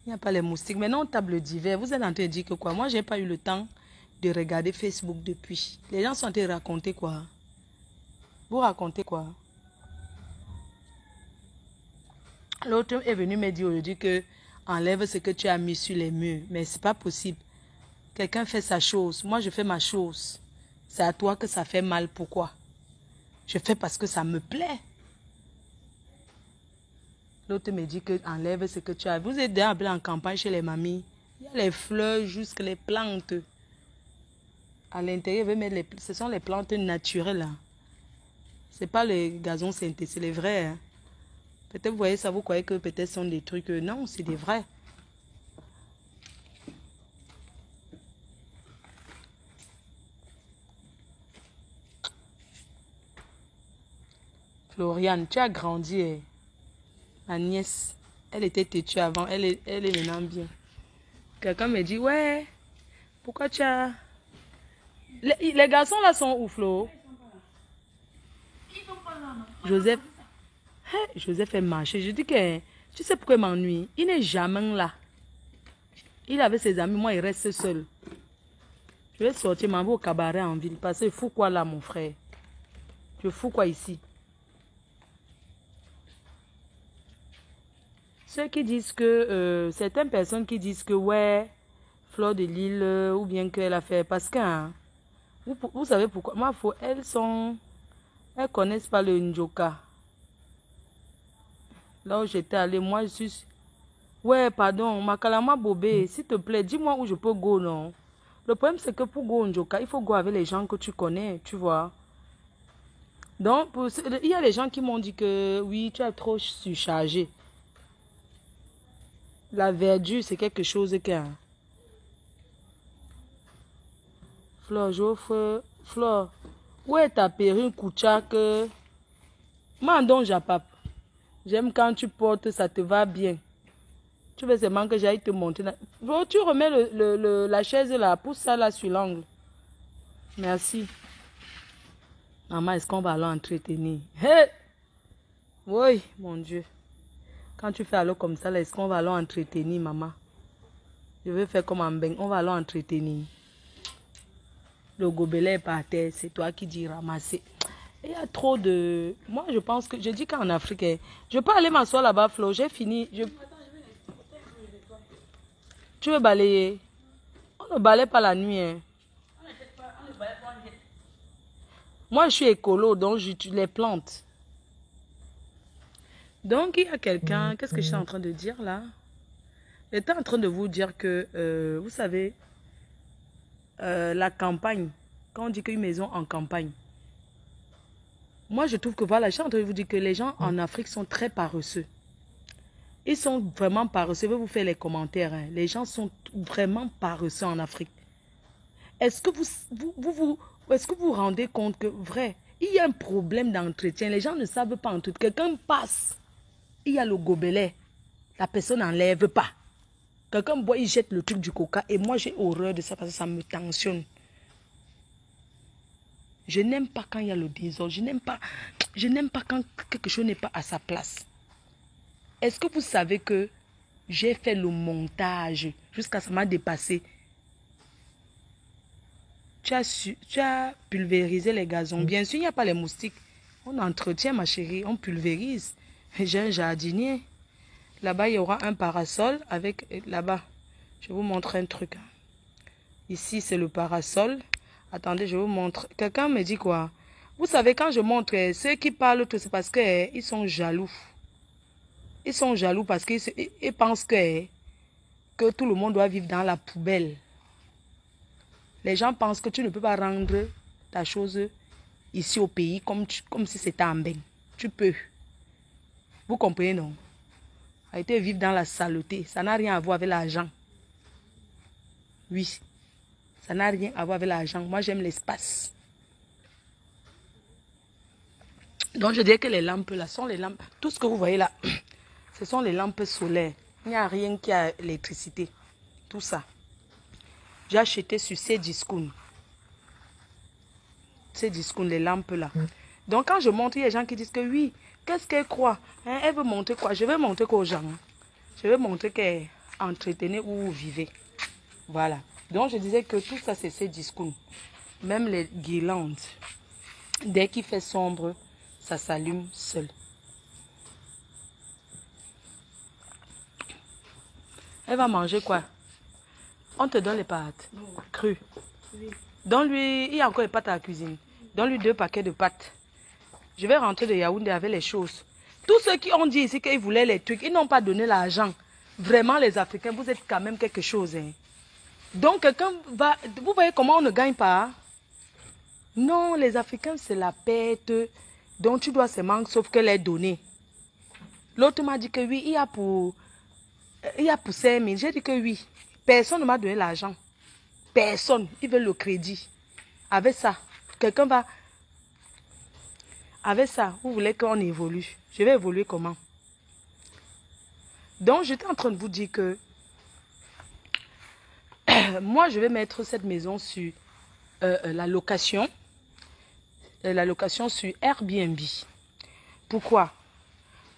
Il n'y a pas les moustiques. Maintenant, on table d'hiver. Vous êtes en train de dire que quoi? Moi, je n'ai pas eu le temps de regarder Facebook depuis. Les gens sont en train de raconter quoi? Vous racontez quoi? L'autre est venu me dire aujourd'hui que enlève ce que tu as mis sur les murs. Mais c'est pas possible. Quelqu'un fait sa chose. Moi, je fais ma chose. C'est à toi que ça fait mal. Pourquoi? Je fais parce que ça me plaît. L'autre me dit que enlève ce que tu as. Vous êtes déjà en campagne chez les mamies. Il y a les fleurs jusqu'à les plantes. À l'intérieur, ce sont les plantes naturelles. Ce n'est pas les gazons synthétiques, c'est les vrais. Hein. Peut-être vous voyez ça, vous croyez que peut-être ce sont des trucs. Non, c'est des vrais. Floriane, tu as grandi. Hein. Ma nièce, elle était têtue avant, elle est maintenant bien. Quelqu'un me dit, ouais, pourquoi tu as... Les garçons là sont où, Flo? Joseph. Joseph est marché. Je dis que, tu sais pourquoi il m'ennuie? Il n'est jamais là. Il est avec ses amis, moi il reste seul. Je vais sortir, m'en vais au cabaret en ville. Parce que il faut quoi là, mon frère? Je fous quoi ici? Ceux qui disent que, certaines personnes qui disent que, ouais, Fleur de Lille, ou bien qu'elle a fait, parce que, hein, vous savez pourquoi? Moi, elles connaissent pas le Njoka. Là où j'étais allée, moi, je suis... Ouais, pardon, Makalama Bobé, s'il te plaît, dis-moi où je peux go, non? Le problème, c'est que pour go Njoka, il faut go avec les gens que tu connais, tu vois. Donc, il y a des gens qui m'ont dit que, oui, tu es trop surchargé. La verdure, c'est quelque chose que... Flore, j'offre... Flore, où est ta perruque Koucha que... Mandon Japap. J'aime quand tu portes, ça te va bien. Tu veux seulement que j'aille te montrer. Tu remets la chaise là, pousse ça là sur l'angle. Merci. Maman, est-ce qu'on va aller entretenir? Hey! Oui, mon Dieu. Quand tu fais alors comme ça, est-ce qu'on va aller entretenir, maman? Je vais faire comme un bain. On va aller entretenir. Le gobelet est par terre. C'est toi qui dis ramasser. Il y a trop de... Moi, je pense que... Je dis qu'en Afrique, je peux aller m'asseoir là-bas, Flo. J'ai fini. Tu veux balayer? On ne balaye pas la nuit. Hein. Moi, je suis écolo, donc j'utilise les plantes. Donc, il y a quelqu'un... Qu'est-ce que je suis en train de dire là? J'étais en train de vous dire que, vous savez, la campagne, quand on dit qu'une maison en campagne, moi, je trouve que, voilà, je suis en train de vous dire que les gens en Afrique sont très paresseux. Ils sont vraiment paresseux. Je vais vous faire les commentaires. Hein. Les gens sont vraiment paresseux en Afrique. Est-ce que est-ce que vous vous rendez compte que, vrai, il y a un problème d'entretien. Les gens ne savent pas entretenir. Quelqu'un passe. Il y a le gobelet. La personne n'enlève pas. Quelqu'un boit, il jette le truc du coca. Et moi, j'ai horreur de ça parce que ça me tensionne. Je n'aime pas quand il y a le désordre. Je n'aime pas quand quelque chose n'est pas à sa place. Est-ce que vous savez que j'ai fait le montage jusqu'à ça m'a dépassé? Tu as pulvérisé les gazons. Bien sûr, il n'y a pas les moustiques. On entretient, ma chérie. On pulvérise. J'ai un jardinier. Là-bas, il y aura un parasol avec... Là-bas, je vais vous montrer un truc. Ici, c'est le parasol. Attendez, je vous montre. Quelqu'un me dit quoi? Vous savez, quand je montre, ceux qui parlent, c'est parce qu'ils sont jaloux. Ils sont jaloux parce qu'ils pensent que tout le monde doit vivre dans la poubelle. Les gens pensent que tu ne peux pas rendre ta chose ici au pays comme si c'était en bain. Tu peux. Vous comprenez, non? Arrêtez de vivre dans la saleté. Ça n'a rien à voir avec l'argent. Oui. Ça n'a rien à voir avec l'argent. Moi, j'aime l'espace. Donc, je dirais que les lampes, là, sont les lampes. Tout ce que vous voyez là, ce sont les lampes solaires. Il n'y a rien qui a l'électricité. Tout ça. J'ai acheté sur ces discounts. Ces discounts, les lampes là. Donc, quand je montre, il y a des gens qui disent que oui, qu'est-ce qu'elle croit? Hein, elle veut montrer quoi? Je vais montrer qu'aux gens. Je vais montrer entretenez où vous vivez. Voilà. Donc, je disais que tout ça, c'est ces discours. Même les guirlandes. Dès qu'il fait sombre, ça s'allume seul. Elle va manger quoi? On te donne les pâtes crues. Oui. Donne-lui, il y a encore les pâtes à la cuisine. Donne-lui 2 paquets de pâtes. Je vais rentrer de Yaoundé avec les choses. Tous ceux qui ont dit ici qu'ils voulaient les trucs, ils n'ont pas donné l'argent. Vraiment, les Africains, vous êtes quand même quelque chose. Hein. Donc, quelqu'un va... Vous voyez comment on ne gagne pas? Hein? Non, les Africains, c'est la pète dont tu dois seulement, sauf que les donner. L'autre m'a dit que oui, il y a pour 5 000. J'ai dit que oui. Personne ne m'a donné l'argent. Personne. Ils veulent le crédit. Avec ça, quelqu'un va... Avec ça, vous voulez qu'on évolue. Je vais évoluer comment? Donc, j'étais en train de vous dire que moi, je vais mettre cette maison sur la location. La location sur Airbnb. Pourquoi?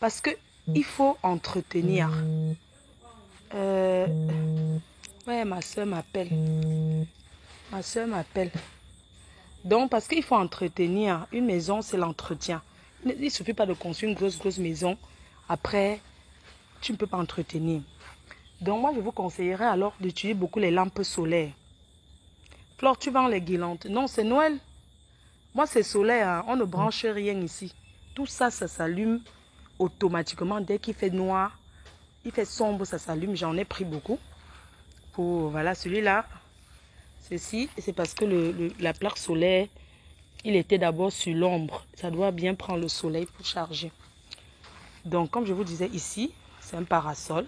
Parce que il faut entretenir. Ouais, ma soeur m'appelle. Ma soeur m'appelle. Donc, parce qu'il faut entretenir. Une maison, c'est l'entretien. Il ne suffit pas de construire une grosse maison. Après, tu ne peux pas entretenir. Donc, moi, je vous conseillerais alors d'utiliser beaucoup les lampes solaires. Flore, tu vends les guirlandes. Non, c'est Noël. Moi, c'est solaire. Hein. On ne branche rien ici. Tout ça, ça s'allume automatiquement. Dès qu'il fait noir, il fait sombre, ça s'allume. J'en ai pris beaucoup. Pour, voilà, celui-là. Ceci, c'est parce que la plaque solaire, il était d'abord sur l'ombre. Ça doit bien prendre le soleil pour charger. Donc, comme je vous disais ici, c'est un parasol.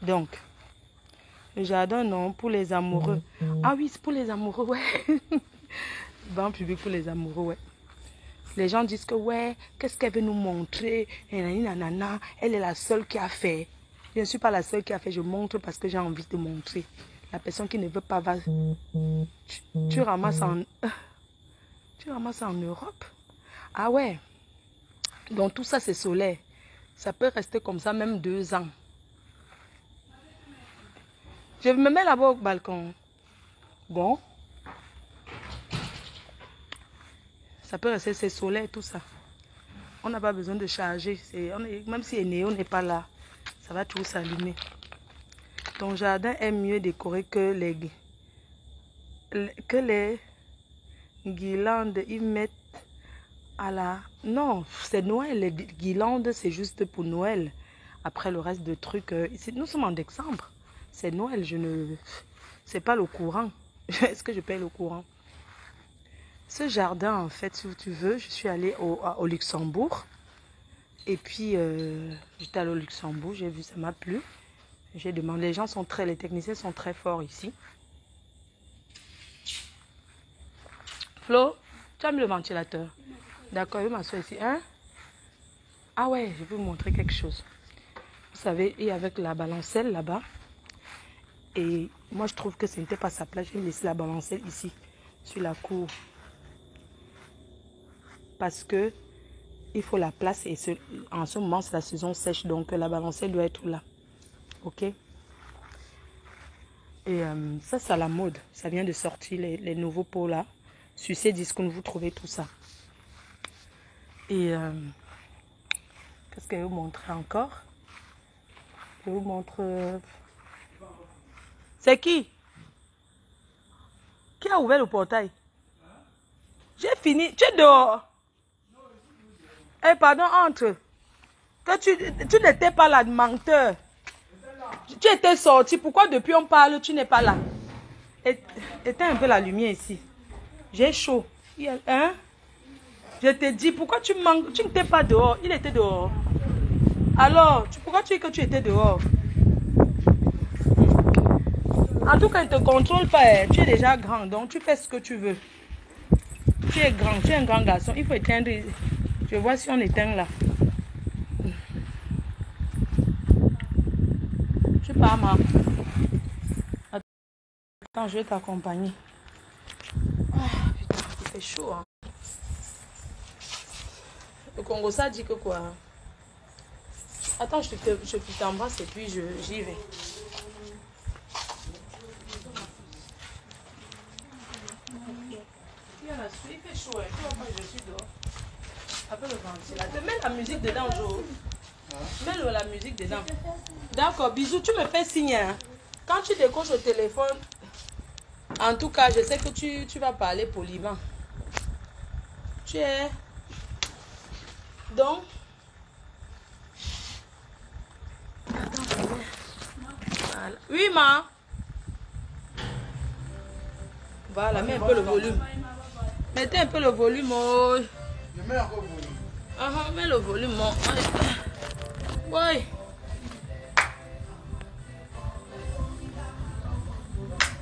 Donc, le jardin, non, pour les amoureux. Ah oui, c'est pour les amoureux, ouais. Banc public pour les amoureux, ouais. Les gens disent que, ouais, qu'est-ce qu'elle veut nous montrer? Nanana, elle est la seule qui a fait. Je ne suis pas la seule qui a fait, je montre parce que j'ai envie de montrer. La personne qui ne veut pas va... Tu ramasses en... Tu ramasses en Europe? Ah ouais. Donc tout ça, c'est solaire. Ça peut rester comme ça même 2 ans. Je me mets là-bas au balcon. Bon. Ça peut rester, c'est solaire, tout ça. On n'a pas besoin de charger. Même si Néo n'est pas là, ça va toujours s'allumer. Ton jardin est mieux décoré que les guirlandes. Ils mettent à la... Non, c'est Noël. Les guirlandes, c'est juste pour Noël. Après, le reste de trucs... nous sommes en décembre. C'est Noël. C'est pas le courant. Est-ce que je paye le courant? Ce jardin, en fait, si tu veux, je suis allée au Luxembourg. Et puis, j'étais allée au Luxembourg. J'ai vu, ça m'a plu. J'ai demandé, les techniciens sont très forts ici. Flo, tu as mis le ventilateur. D'accord, je vais m'asseoir ici. Hein? Ah ouais, je vais vous montrer quelque chose. Vous savez, il y avait la balancelle là-bas. Et moi, je trouve que ce n'était pas sa place. Je vais laisser la balancelle ici, sur la cour. Parce que il faut la place. Et en ce moment, c'est la saison sèche. Donc, la balancelle doit être là. Ok? Et ça, c'est à la mode. Ça vient de sortir, les nouveaux pots là. Sur ces disques, vous trouvez tout ça. Et qu'est-ce que je vais vous montrer encore? Je vais vous montrer... C'est qui? Qui a ouvert le portail? J'ai fini. Tu es dehors? Eh, pardon, entre. Que tu n'étais pas là, menteur. Tu étais sorti. Pourquoi depuis on parle, tu n'es pas là? Éteins un peu la lumière ici. J'ai chaud. Hein? Je te dis, pourquoi tu manques? Tu n'étais pas dehors. Il était dehors. Alors, pourquoi tu dis que tu étais dehors? En tout cas, il ne te contrôle pas. Tu es déjà grand, donc tu fais ce que tu veux. Tu es grand, tu es un grand garçon. Il faut éteindre. Je vois si on éteint là. Tu pars, ma. Attends, je vais t'accompagner. Ah, putain, il fait chaud. Hein. Le Congo, ça dit que quoi? Attends, je t'embrasse et puis j'y vais. Il fait chaud, hein. Tu vois pas que je suis dehors. Après le ventilateur. Mets la musique dedans, Jo. Mets la musique dedans. D'accord, bisous, tu me fais signe. Hein. Quand tu décroches au téléphone, en tout cas, je sais que tu vas parler poliment. Tu es... Donc... Attends, voilà. Oui, ma. Voilà, mets un peu le volume. Mettez un peu le volume. Oh. Je mets encore le volume. Mets le volume. Oui.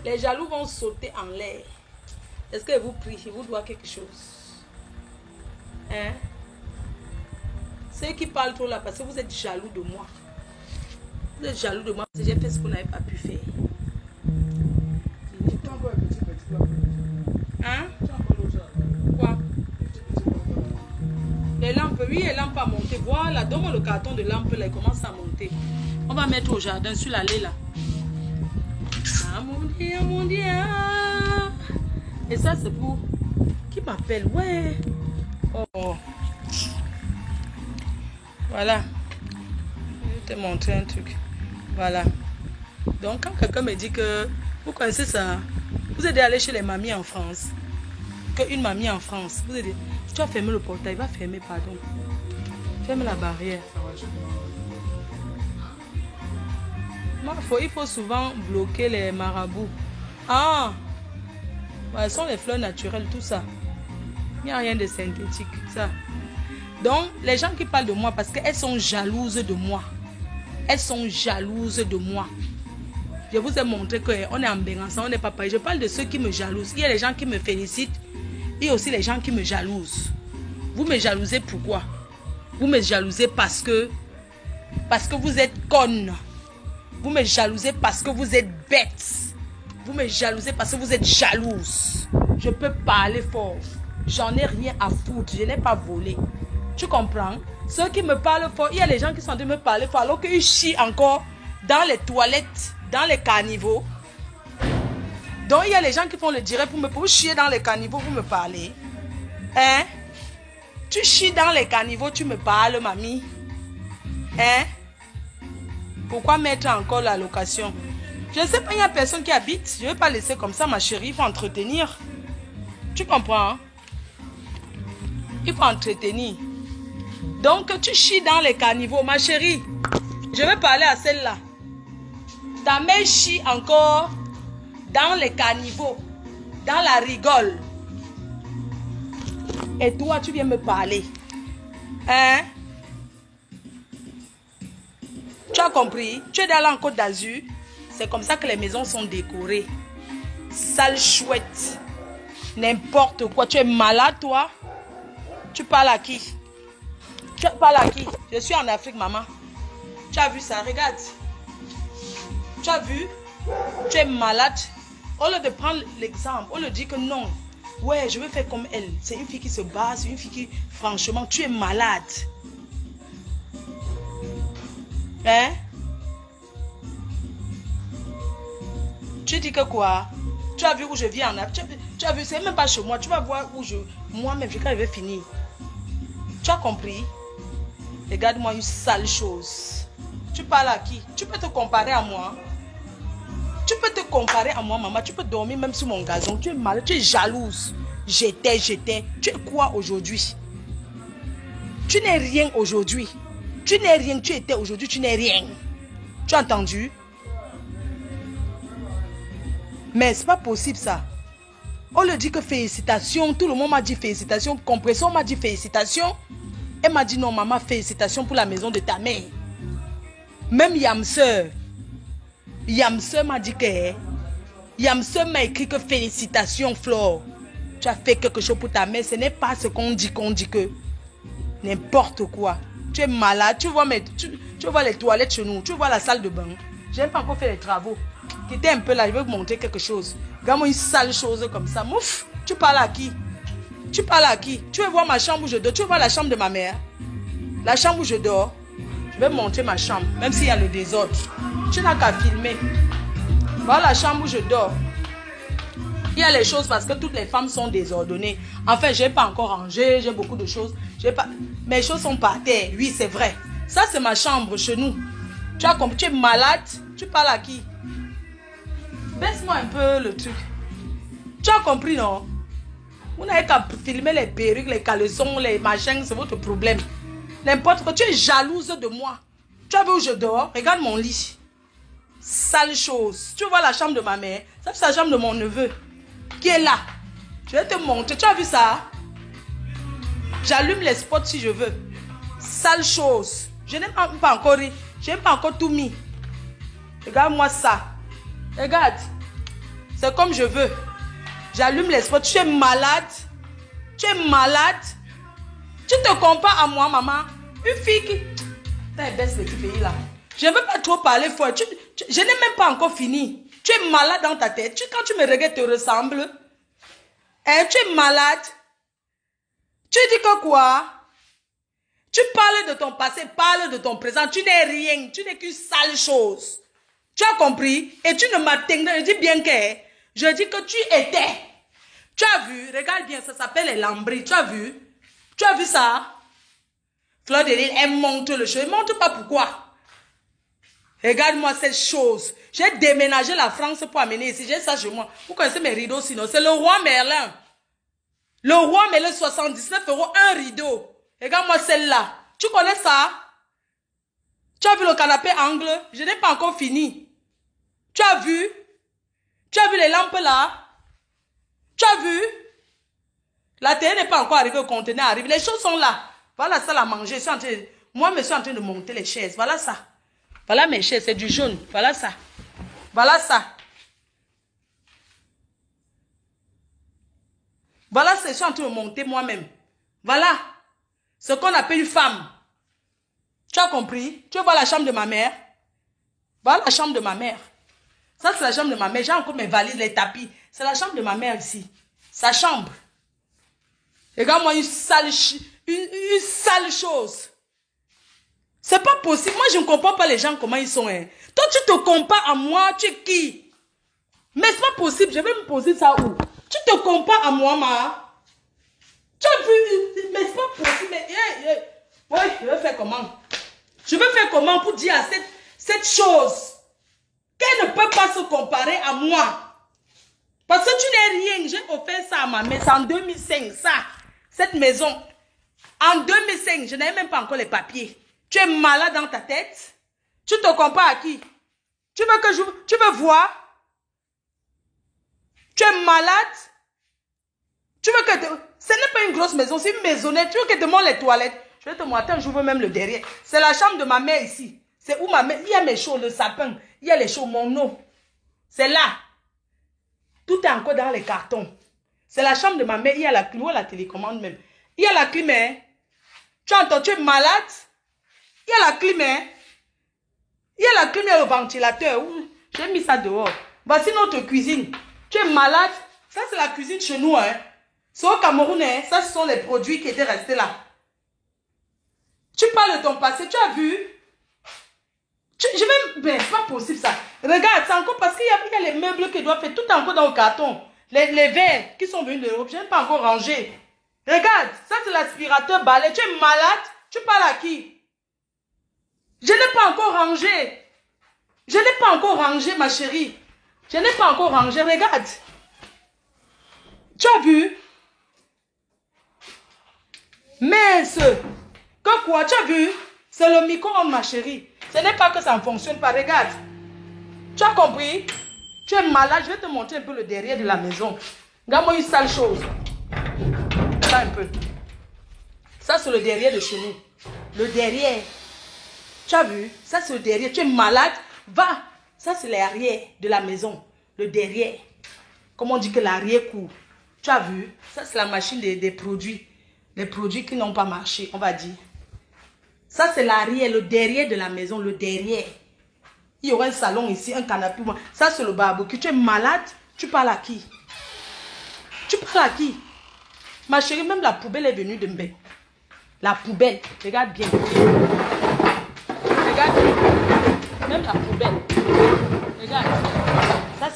Les jaloux vont sauter en l'air. Est-ce que vous priez? Je vous dois quelque chose. Hein? Ceux qui parlent trop là, parce que vous êtes jaloux de moi. Vous êtes jaloux de moi parce que j'ai fait ce que vous n'avez pas pu faire. Hein? Quoi? Les lampes, oui, les lampes à monter. Voilà, donne-moi le carton de lampe là, il commence à monter. On va mettre au jardin sur l'allée là. Ah mon Dieu. Et ça c'est pour... Qui m'appelle? Ouais. Oh. Voilà. Je vais te montrer un truc. Voilà. Donc quand quelqu'un me dit que... Vous connaissez ça? Vous êtes allé chez les mamies en France. Une mamie en France. Vous êtes... Tu as fermé le portail. Va fermer, pardon. Ferme la barrière. Il faut souvent bloquer les marabouts. Ah! Ce sont les fleurs naturelles, tout ça. Il n'y a rien de synthétique, ça. Donc, les gens qui parlent de moi, parce qu'elles sont jalouses de moi. Elles sont jalouses de moi. Je vous ai montré qu'on est en Bérançon, on n'est pas pareil. Je parle de ceux qui me jalousent. Il y a les gens qui me félicitent. Il y a aussi les gens qui me jalousent. Vous me jalousez pourquoi? Vous me jalousez parce que vous êtes conne. Vous me jalousez parce que vous êtes bête. Vous me jalousez parce que vous êtes jalouse. Je peux parler fort. J'en ai rien à foutre. Je n'ai pas volé. Tu comprends? Ceux qui me parlent fort, il y a les gens qui sont en train de me parler fort alors qu'ils chient encore dans les toilettes, dans les caniveaux. Donc il y a les gens qui font le direct pour chier dans les caniveaux, vous me parlez. Hein? Tu chies dans les caniveaux, tu me parles, mamie. Hein? Pourquoi mettre encore la location? Je ne sais pas, il y a personne qui habite. Je ne vais pas laisser comme ça, ma chérie. Il faut entretenir. Tu comprends? Hein? Il faut entretenir. Donc, tu chies dans les caniveaux, ma chérie. Je vais parler à celle-là. Ta mère chie encore dans les caniveaux, dans la rigole. Et toi, tu viens me parler. Hein? Tu as compris? Tu es dans la Côte d'Azur. C'est comme ça que les maisons sont décorées. Sale chouette. N'importe quoi. Tu es malade, toi? Tu parles à qui? Tu parles à qui? Je suis en Afrique, maman. Tu as vu ça? Regarde. Tu as vu? Tu es malade. Au lieu de prendre l'exemple, on le dit que non. Ouais, je veux faire comme elle. C'est une fille qui se bat, c'est une fille qui... Franchement, tu es malade. Hein? Tu dis que quoi? Tu as vu où je vis en Afrique? Tu as vu, c'est même pas chez moi. Tu vas voir où je... Moi-même, quand je vais finir. Tu as compris? Regarde-moi une sale chose. Tu parles à qui? Tu peux te comparer à moi? Tu peux te comparer à moi, maman. Tu peux dormir même sur mon gazon. Tu es malade, tu es jalouse. J'étais. Tu es quoi aujourd'hui? Tu n'es rien aujourd'hui. Tu n'es rien, tu étais aujourd'hui, tu n'es rien. Tu as entendu? Mais c'est pas possible ça. On le dit que félicitations. Tout le monde m'a dit félicitations. Compression m'a dit félicitations. Elle m'a dit non, maman, félicitations pour la maison de ta mère. Même Yamseur m'a dit que... Yamseur m'a écrit que félicitations, Flore. Tu as fait quelque chose pour ta mère. Ce n'est pas ce qu'on dit que... N'importe quoi. Tu es malade. Tu vois les toilettes chez nous. Tu vois la salle de bain. Je n'ai pas encore fait les travaux. Quittez un peu là. Je vais vous montrer quelque chose. Regarde-moi une sale chose comme ça. Mouf. Tu parles à qui? Tu parles à qui? Tu veux voir ma chambre où je dors? Tu veux voir la chambre de ma mère? La chambre où je dors? Je vais montrer ma chambre, même s'il y a le désordre. Tu n'as qu'à filmer. Voilà la chambre où je dors. Il y a les choses parce que toutes les femmes sont désordonnées. Enfin, je n'ai pas encore rangé, j'ai beaucoup de choses. Mes choses sont par terre, oui, c'est vrai. Ça, c'est ma chambre chez nous. Tu as compris, tu es malade, tu parles à qui? Baisse-moi un peu le truc. Tu as compris, non? Vous n'avez qu'à filmer les perruques, les caleçons, les machins, c'est votre problème. N'importe quoi, tu es jalouse de moi. Tu as vu où je dors? Regarde mon lit. Sale chose. Tu vois la chambre de ma mère? Ça, c'est la chambre de mon neveu. Qui est là. Je vais te montrer. Tu as vu ça? J'allume les spots si je veux. Sale chose. Je n'ai pas encore ri. Je n'ai pas encore tout mis. Regarde-moi ça. Regarde. C'est comme je veux. J'allume les spots. Tu es malade. Tu es malade. Tu te compares à moi, maman. Une fille qui... T'as baisse le petit pays là. Je ne veux pas trop parler fort. Je n'ai même pas encore fini. Tu es malade dans ta tête. Quand tu me regardes, tu ressembles. Hein, tu es malade. Tu dis que quoi? Tu parles de ton passé, parles de ton présent. Tu n'es rien. Tu n'es qu'une sale chose. Tu as compris? Et tu ne m'atteindras. Je dis bien que... Je dis que tu étais. Tu as vu? Regarde bien, ça s'appelle les lambris. Tu as vu? Tu as vu ça? Fleur de Lys, elle monte le cheveu. Elle ne monte pas pourquoi? Regarde-moi cette chose. J'ai déménagé la France pour amener ici. J'ai ça chez moi. Vous connaissez mes rideaux sinon. C'est le roi Merlin. Le roi Merlin, 79 €, un rideau. Regarde-moi celle-là. Tu connais ça? Tu as vu le canapé angle? Je n'ai pas encore fini. Tu as vu? Tu as vu les lampes là? Tu as vu? La télé n'est pas encore arrivée, le conteneur arrive. Les choses sont là. Voilà ça, la manger. Moi, je suis en train de monter les chaises. Voilà ça. Voilà mes chaises, c'est du jaune. Voilà ça. Voilà ça. Voilà ce que je suis en train de monter moi-même. Voilà. Ce qu'on appelle une femme. Tu as compris? Tu vois la chambre de ma mère? Voilà la chambre de ma mère. Ça, c'est la chambre de ma mère. J'ai encore mes valises, les tapis. C'est la chambre de ma mère ici. Sa chambre. Regarde-moi une sale chose. C'est pas possible. Moi, je ne comprends pas les gens, comment ils sont. Hein. Toi, tu te compares à moi. Tu es qui? Mais c'est pas possible. Je vais me poser ça où? Tu te compares à moi, ma. Tu as vu? Mais c'est pas possible. Mais, oui, je vais faire comment? Je vais faire comment pour dire à cette chose qu'elle ne peut pas se comparer à moi? Parce que tu n'es rien. J'ai offert ça à ma mère. C'est en 2005, ça. Cette maison. En 2005, je n'avais même pas encore les papiers. Tu es malade dans ta tête. Tu te compares à qui? Tu veux que tu veux voir? Tu es malade? Tu veux que... Ce n'est pas une grosse maison, c'est une maisonnette. Tu veux que je te montre les toilettes? Je vais te montrer, j'ouvre même le derrière. C'est la chambre de ma mère ici. C'est où ma mère... Il y a mes choses, le sapin. Il y a les choses, mon eau. C'est là. Tout est encore dans les cartons. C'est la chambre de ma mère. Il y a la clim, la télécommande même. Il y a la clim, hein. Tu entends, tu es malade? Il y a la clim, hein. Il y a la clim, il y a le ventilateur. J'ai mis ça dehors. Voici notre cuisine. Tu es malade? Ça, c'est la cuisine chez nous, hein. C'est au Cameroun, hein. Ça, ce sont les produits qui étaient restés là. Tu parles de ton passé, tu as vu? Ben, c'est pas possible ça. Regarde, c'est encore parce qu'il y a les meubles qui doivent faire tout encore dans le carton. Les verres qui sont venus de l'Europe, je n'ai pas encore rangé. Regarde, ça c'est l'aspirateur balai. Tu es malade? Tu parles à qui? Je n'ai pas encore rangé. Je n'ai pas encore rangé, ma chérie. Je n'ai pas encore rangé. Regarde. Tu as vu? Mince. Que quoi? Tu as vu? C'est le micro-ondes, ma chérie. Ce n'est pas que ça ne fonctionne pas. Regarde. Tu as compris? Tu es malade. Je vais te montrer un peu le derrière de la maison. Regarde-moi une sale chose. Ça un peu. Ça, c'est le derrière de chez nous. Le derrière. Tu as vu? Ça, c'est le derrière. Tu es malade? Va. Ça, c'est l'arrière de la maison. Le derrière. Comme on dit que l'arrière court. Tu as vu? Ça, c'est la machine des produits. Les produits qui n'ont pas marché, on va dire. Ça, c'est l'arrière, le derrière de la maison, le derrière. Il y aura un salon ici, un canapé. Ça, c'est le barbecue. Tu es malade? Tu parles à qui? Tu parles à qui? Ma chérie, même la poubelle est venue de Mbé. La poubelle, regarde bien.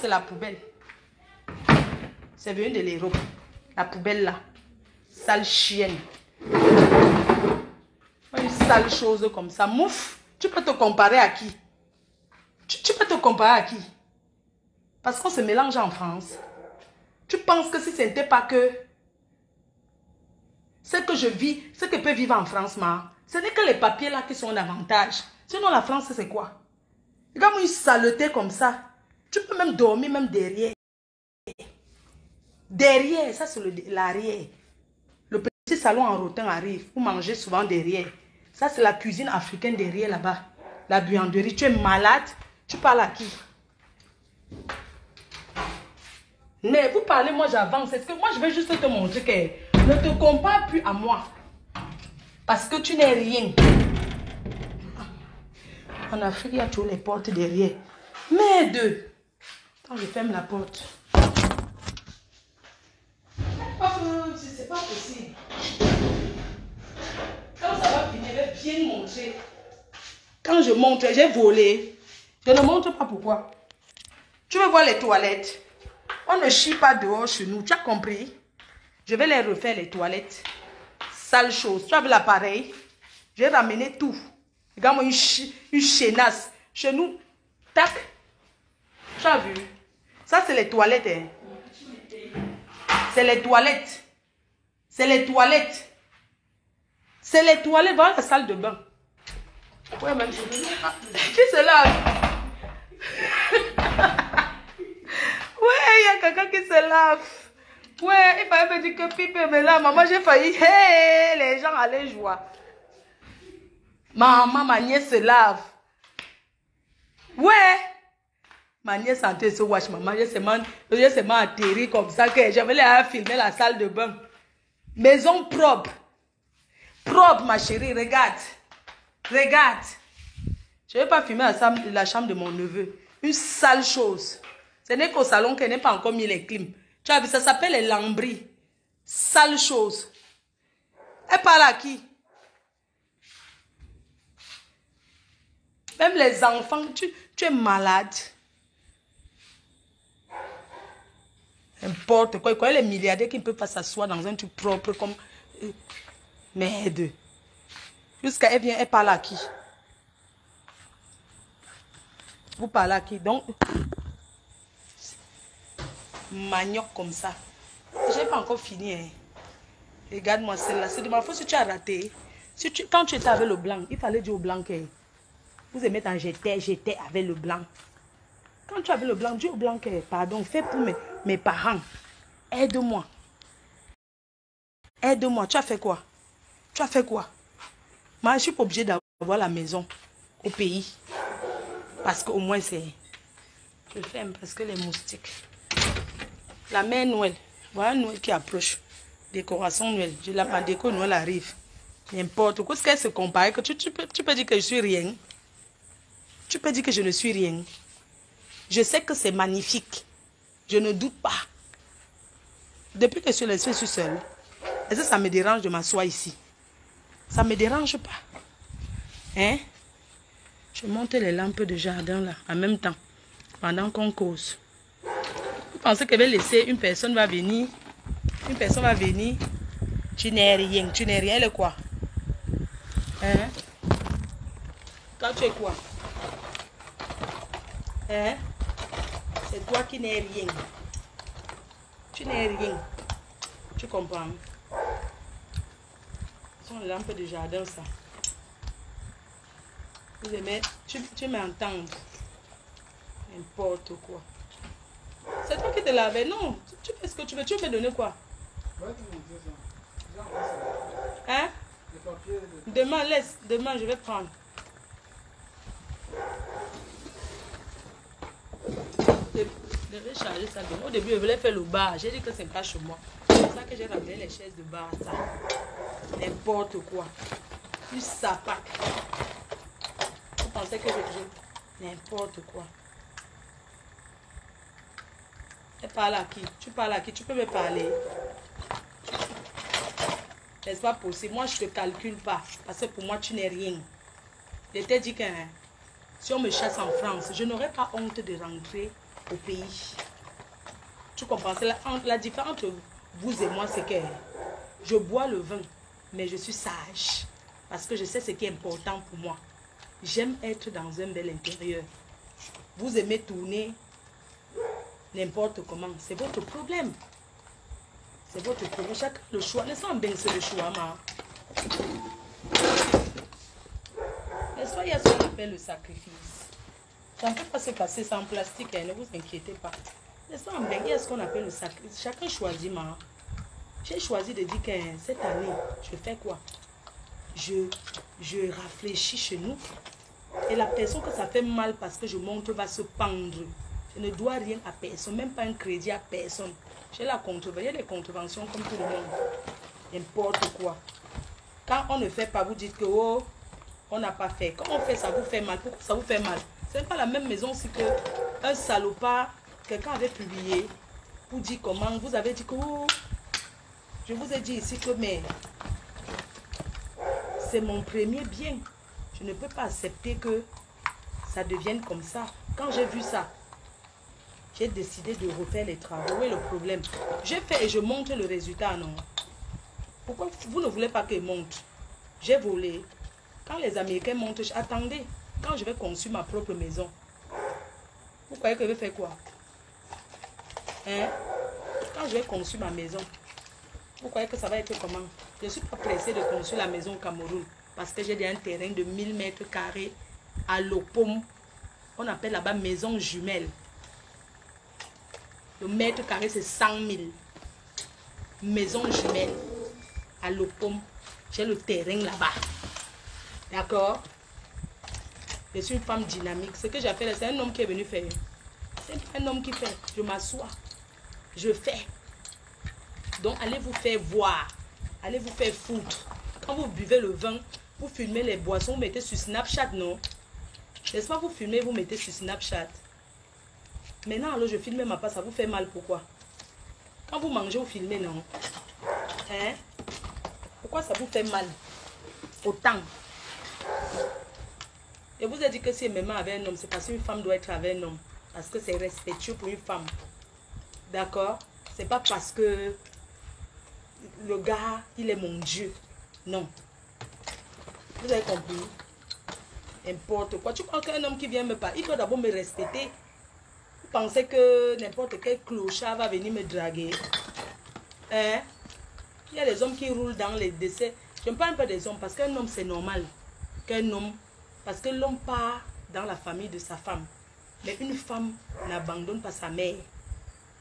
c'est la poubelle. C'est venu de l'Europe. La poubelle là. Sale chienne. Une sale chose comme ça. Mouf. Tu peux te comparer à qui? Tu peux te comparer à qui? Parce qu'on se mélange en France. Tu penses que si ce n'était pas que ce que je vis, ce que peut vivre en France, ce n'est que les papiers là qui sont un avantage. Sinon la France c'est quoi? Regarde une saleté comme ça. Tu peux même dormir même derrière. Derrière, ça c'est l'arrière. Le petit salon en rotin arrive. Vous mangez souvent derrière. Ça c'est la cuisine africaine derrière là-bas. La buanderie. Tu es malade. Tu parles à qui? Mais vous parlez, moi j'avance. Est-ce que moi je vais juste te montrer que ne te compare plus à moi. Parce que tu n'es rien. En Afrique, il y a toujours les portes derrière. Merde. Quand je ferme la porte. C'est pas possible. Quand ça va finir, je vais bien montrer. Quand je montre, j'ai volé. Je ne montre pas pourquoi. Tu veux voir les toilettes? On ne chie pas dehors chez nous. Tu as compris? Je vais les refaire les toilettes. Sale chose. Tu as vu l'appareil? J'ai ramené tout. Regarde-moi une chenasse. Chez nous, tac. Tu as vu? Ça, c'est les toilettes. Hein? C'est les toilettes. C'est les toilettes. C'est les toilettes. Voilà la salle de bain. Ouais, même. Qui se lave? Ouais, il y a quelqu'un qui se lave. Ouais, il fallait me dire que pipe, mais là, maman, j'ai failli. Hey, les gens allaient jouer. Maman, ma nièce se lave. Ouais. Ma nièce sentait ce wash, maman. J'ai seulement atterri comme ça que j'avais l'air à filmer la salle de bain. Maison propre. Propre, ma chérie, regarde. Regarde. Je ne vais pas filmer la chambre de mon neveu. Une sale chose. Ce n'est qu'au salon qu'elle n'est pas encore mis les clims. Tu as vu, ça s'appelle les lambris. Sale chose. Elle parle à qui? Même les enfants, tu es malade. N'importe quoi. Quoi, les milliardaires qui ne peuvent pas s'asseoir dans un truc propre comme... Merde. Jusqu'à elle vient, elle parle à qui? Vous parlez à qui? Donc, manioc comme ça. Je n'ai pas encore fini. Hein. Regarde-moi celle-là. C'est de ma faute si tu as raté. Quand tu étais avec le blanc, il fallait dire au blanc que vous aimez quand j'étais avec le blanc. Quand tu avais le blanc, dis au blanc que pardon, fais pour mes parents. Aide-moi. Aide-moi. Tu as fait quoi? Tu as fait quoi? Moi, je ne suis pas obligée d'avoir la maison au pays. Parce qu'au moins, c'est... Je ferme parce que les moustiques. La mère Noël. Voilà Noël qui approche. Décoration Noël. Ma déco Noël arrive. N'importe quoi. Est-ce qu'elle se compare? Que tu peux dire que je suis rien. Tu peux dire que je ne suis rien. Je sais que c'est magnifique. Je ne doute pas. Depuis que je suis laissée, je suis seule. Est-ce que ça me dérange de m'asseoir ici? Ça ne me dérange pas. Hein? Je monte les lampes de jardin là, en même temps, pendant qu'on cause. Vous pensez que je vais laisser une personne va venir? Une personne va venir. Tu n'es rien. Tu n'es rien, elle est quoi? Hein? Toi, tu es quoi? Hein? C'est toi qui n'es rien. Tu n'es rien. Tu comprends? Ce sont les lampes de jardin, ça. Vous aimez, tu m'entends? N'importe quoi. C'est toi qui te lavais, non? Tu fais ce que tu veux. Tu veux me donner quoi? Hein? Demain, laisse. Demain, je vais prendre. Je vais charger ça demain. Au début, je voulais faire le bar. J'ai dit que c'est pas chez moi. C'est pour ça que j'ai ramené les chaises de bar. Ça. N'importe quoi. Du sapac. Vous pensez que je... N'importe quoi. Elle parle à qui? Tu parles à qui? Tu peux me parler? N'est-ce pas possible? Moi, je ne te calcule pas. Parce que pour moi, tu n'es rien. Je t'ai dit que si on me chasse en France, je n'aurais pas honte de rentrer au pays. Tu comprends? La différence entre vous et moi, c'est que je bois le vin, mais je suis sage. Parce que je sais ce qui est important pour moi. J'aime être dans un bel intérieur. Vous aimez tourner n'importe comment. C'est votre problème. C'est votre problème. Chacun le choix. Laissez-moi bien c'est le choix, ma. Laissez-moi, il y a ce qu'on appelle le sacrifice. Ça ne peut pas se passer sans plastique, hein, ne vous inquiétez pas. Laissez-moi bien, il y a ce qu'on appelle le sacrifice. Chacun choisit, ma. J'ai choisi de dire que cette année, je fais quoi? Je réfléchis chez nous. Et la personne que ça fait mal parce que je montre va se pendre. Je ne dois rien à personne, même pas un crédit à personne. J'ai la contrevention, il y a des contraventions comme tout le monde. N'importe quoi. Quand on ne fait pas, vous dites que oh, on n'a pas fait. Quand on fait, ça vous fait mal. Pourquoi ça vous fait mal? Ce n'est pas la même maison aussi que un salopard, quelqu'un avait publié pour dire comment. Vous avez dit que oh, je vous ai dit ici que mais c'est mon premier bien. Je ne peux pas accepter que ça devienne comme ça. Quand j'ai vu ça, j'ai décidé de refaire les travaux. Où est le problème? J'ai fait et je montre le résultat, non? Pourquoi vous ne voulez pas qu'il monte? J'ai volé. Quand les Américains montent, attendez. Quand je vais construire ma propre maison, vous croyez que je vais faire quoi? Hein? Quand je vais construire ma maison, vous croyez que ça va être comment? Je ne suis pas pressée de construire la maison au Cameroun. Parce que j'ai un terrain de 1000 mètres carrés à Lopom. On appelle là-bas maison jumelle. Le mètre carré, c'est 100 000. Maison jumelle à Lopom. J'ai le terrain là-bas. D'accord? Je suis une femme dynamique. Ce que j'ai fait, c'est un homme qui est venu faire. C'est un homme qui fait. Je m'assois. Je fais. Donc, allez vous faire voir. Allez vous faire foutre. Quand vous buvez le vin, vous filmez les boissons, vous mettez sur Snapchat, non? N'est-ce pas, vous filmez, vous mettez sur Snapchat. Maintenant, alors, je filme ma part, ça vous fait mal, pourquoi? Quand vous mangez, vous filmez, non? Hein? Pourquoi ça vous fait mal? Autant. Et vous avez dit que si elle me met avec un homme, c'est parce qu'une femme doit être avec un homme. Parce que c'est respectueux pour une femme. D'accord? C'est pas parce que le gars, il est mon Dieu. Non. Vous avez compris? N'importe quoi. Tu crois qu'un homme qui vient me parler, il doit d'abord me respecter. Vous pensez que n'importe quel clochard va venir me draguer? Hein? Il y a des hommes qui roulent dans les décès. Je ne parle pas des hommes parce qu'un homme, c'est normal. Qu'un homme, parce que l'homme part dans la famille de sa femme. Mais une femme n'abandonne pas sa mère.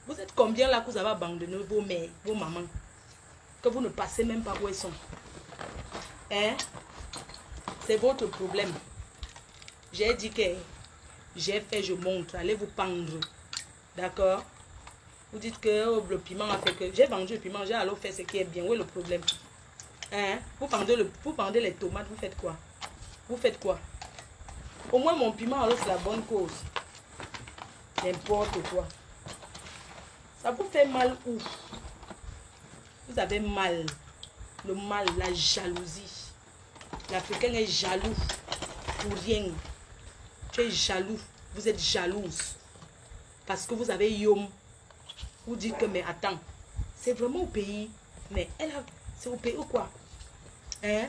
Vous êtes combien là que vous avez abandonné vos mères, vos mamans? Que vous ne passez même pas où elles sont. Hein? C'est votre problème. J'ai dit que j'ai fait, je montre. Allez vous pendre. D'accord? Vous dites que oh, le piment a fait que... J'ai vendu le piment, j'ai alors fait ce qui est bien. Où est le problème? Hein? Vous pendez les tomates, vous faites quoi? Vous faites quoi? Au moins mon piment, alors c'est la bonne cause. N'importe quoi. Ça vous fait mal où? Vous avez mal. Le mal, la jalousie. L'Africain est jaloux pour rien. Tu es jaloux. Vous êtes jalouse. Parce que vous avez yom. Vous dites que, mais attends, c'est vraiment au pays. Mais c'est au pays ou quoi? Hein?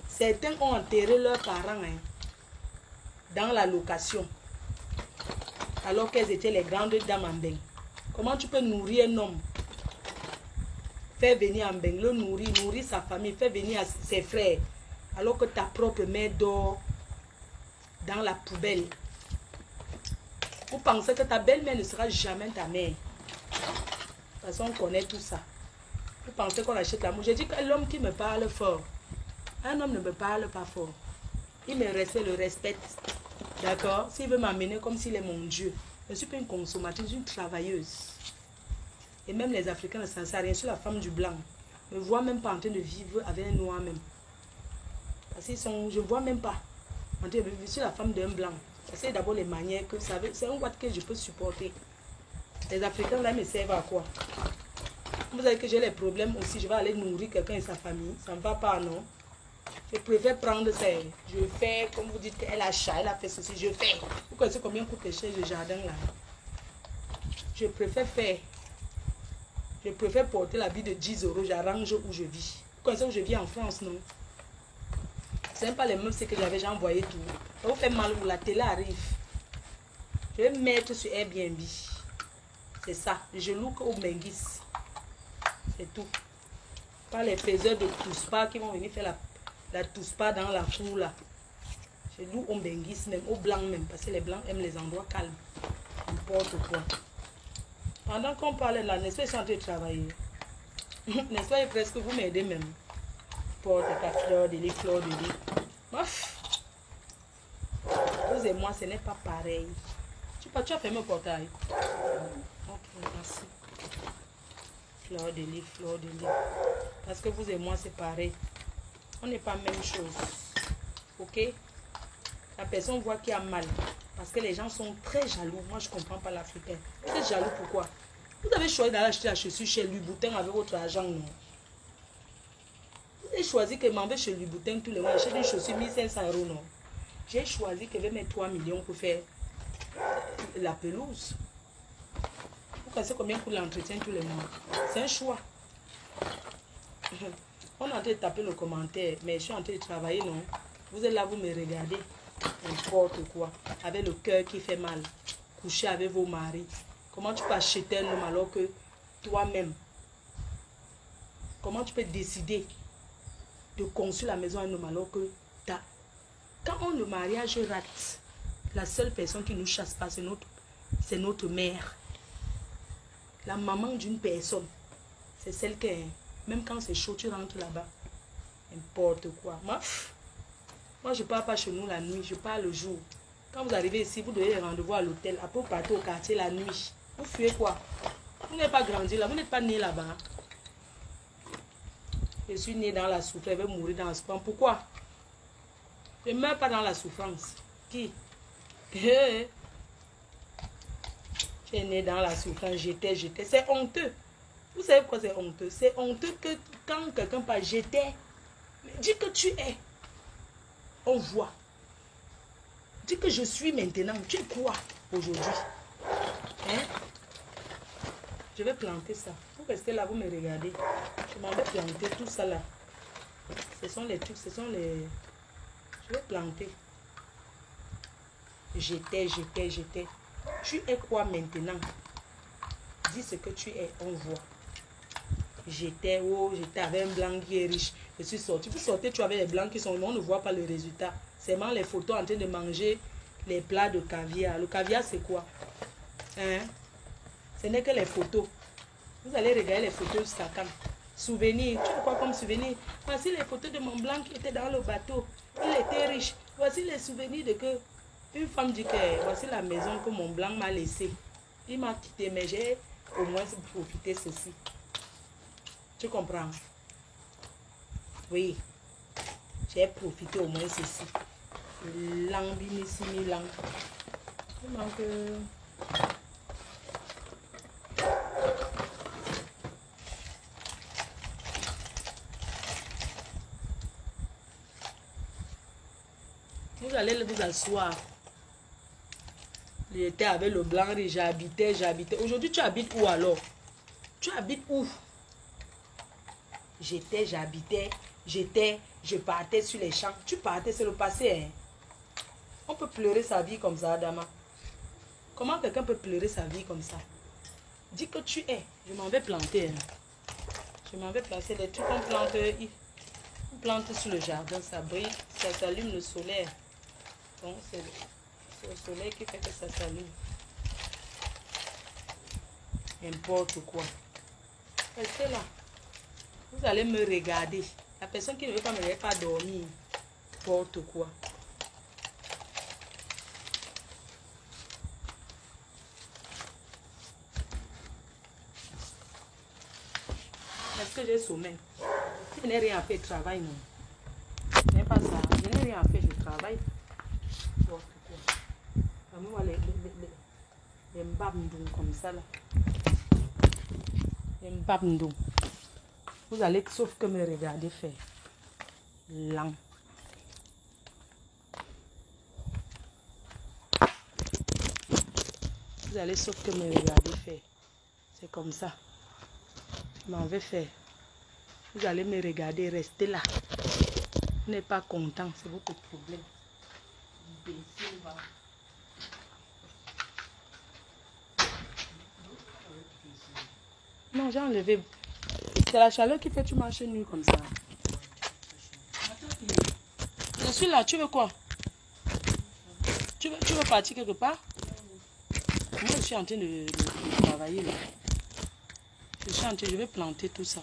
Certains ont enterré leurs parents hein, dans la location. Alors qu'elles étaient les grandes dames en bain. Comment tu peux nourrir un homme? Faire venir en bain, le nourrir sa famille, faire venir ses frères. Alors que ta propre mère dort dans la poubelle. Vous pensez que ta belle-mère ne sera jamais ta mère. De toute façon, on connaît tout ça. Vous pensez qu'on achète l'amour. J'ai dit que l'homme qui me parle fort, un homme ne me parle pas fort. Il me respecte, le respecte. D'accord? S'il veut m'amener comme s'il est mon Dieu. Je ne suis pas une consommatrice, je suis une travailleuse. Et même les Africains ne s'en savent rien. Je suis la femme du blanc. Je ne me vois même pas en train de vivre avec un noir même. Parce qu'ils sont, je ne vois même pas. En train de vivre, je suis la femme d'un blanc. C'est d'abord les manières que ça veut. C'est un watt que je peux supporter. Les Africains là me servent à quoi? Vous savez que j'ai les problèmes aussi. Je vais aller nourrir quelqu'un et sa famille. Ça ne va pas, non? Je préfère prendre ça. Je fais, comme vous dites, elle a chat, elle a fait ceci. Je fais. Vous connaissez combien coûte les chaises de jardin là? Je préfère faire. Je préfère porter la vie de 10 €. J'arrange où je vis. Comme ça, où je vis en France, non. Ce n'est pas les mêmes, c'est que j'avais déjà envoyé tout. Ça vous fait mal où la télé arrive. Je vais mettre sur Airbnb. C'est ça. Je loue au Menguis. C'est tout. Pas les faiseurs de Touspa qui vont venir faire la Touspa dans la cour là. Je loue au Menguis même, au blanc même. Parce que les blancs aiment les endroits calmes. N'importe quoi. Pendant qu'on parle là, n'est-ce pas, je suis en train de travailler. N'est-ce pas, presque vous m'aidez même. Porte ta fleur de lit, fleur de lit. Ouf. Vous et moi, ce n'est pas pareil. Tu as fermé le portail. Ok, merci. Fleur de lit, fleur de lit. Parce que vous et moi, c'est pareil. On n'est pas la même chose. Ok? La personne voit qu'il y a mal. Parce que les gens sont très jaloux. Moi, je ne comprends pas l'Africain. Vous êtes jaloux pourquoi? Vous avez choisi d'aller acheter la chaussure chez Louis Boutin avec votre argent, non? Vous avez choisi que m'en vais chez Louis Boutin tous les mois. Acheter des chaussures 1500 €, non? J'ai choisi que je vais mettre 3 millions pour faire la pelouse. Vous pensez combien coûte l'entretien tous les mois? C'est un choix. On est en train de taper le commentaire, mais je suis en train de travailler, non? Vous êtes là, vous me regardez. N'importe quoi. Avec le cœur qui fait mal. Coucher avec vos maris. Comment tu peux acheter un homme alors que toi-même, comment tu peux décider de construire la maison à un homme alors que quand le mariage rate, la seule personne qui ne nous chasse pas, c'est notre mère. La maman d'une personne, c'est celle qui, même quand c'est chaud, tu rentres là-bas. N'importe quoi. Moi, je ne pars pas chez nous la nuit, je pars le jour. Quand vous arrivez ici, vous devez rendez-vous à l'hôtel. Après, vous partez au quartier la nuit. Vous fuyez quoi? Vous n'êtes pas grandi là, vous n'êtes pas né là-bas. Je suis né dans la souffrance, je vais mourir dans la souffrance. Pourquoi? Je ne meurs pas dans la souffrance. Qui? J'ai né dans la souffrance, j'étais. C'est honteux. Vous savez pourquoi c'est honteux? C'est honteux que quand quelqu'un parle j'étais, dis que tu es. On voit. Dis que je suis maintenant. Tu es quoi aujourd'hui? Hein? Je vais planter ça. Vous restez là, vous me regardez. Je m'en vais planter tout ça là. Ce sont les trucs, ce sont les... Je vais planter. J'étais. Tu es quoi maintenant? Dis ce que tu es, on voit. J'étais avec un blanc qui est riche. Je suis sorti. Vous sortez, tu avais les blancs qui sont... On ne voit pas le résultat. C'est vraiment les photos en train de manger les plats de caviar. Le caviar, c'est quoi? Hein? Ce n'est que les photos. Vous allez regarder les photos jusqu'à quand? Souvenir. Tu as quoi comme souvenir? Voici les photos de mon blanc qui était dans le bateau. Il était riche. Voici les souvenirs de que... Une femme dit que voici la maison que mon blanc m'a laissée. Il m'a quitté, mais j'ai au moins profité ceci. Tu comprends? Oui. J'ai profité au moins ceci. Lang, binisimi, lang. Il manque... Vous allez vous asseoir. J'étais avec le blanc, j'habitais. Aujourd'hui, tu habites où alors? Tu habites où? J'étais, j'habitais, je partais sur les champs. Tu partais, c'est le passé. Hein? On peut pleurer sa vie comme ça, Adama. Comment quelqu'un peut pleurer sa vie comme ça? Dis que tu es. Je m'en vais planter. Hein? Je m'en vais placer des trucs qu'on plante. On plante sur le jardin, ça brille, ça s'allume le soleil. Donc c'est le soleil qui fait que ça s'allume. N'importe quoi. Restez là. Vous allez me regarder. La personne qui ne veut pas me regarder pas dormir. N'importe quoi. Est-ce que j'ai sommeil? Je n'ai rien fait, je travaille, non. Ce n'est pas ça. Je n'ai rien fait, je travaille. Les mbabndou comme ça là. Les mbabndou. Vous allez sauf que me regarder faire. Lent. Vous allez sauf que me regarder faire. C'est comme ça. Je m'en vais faire. Vous allez me regarder, rester là. Vous n'êtes pas content, c'est votre problème. Non, j'ai enlevé. C'est la chaleur qui fait que tu marches nu comme ça. Je suis là, tu veux quoi? Tu veux partir quelque part? Moi, je suis en train de travailler là. Je vais planter tout ça.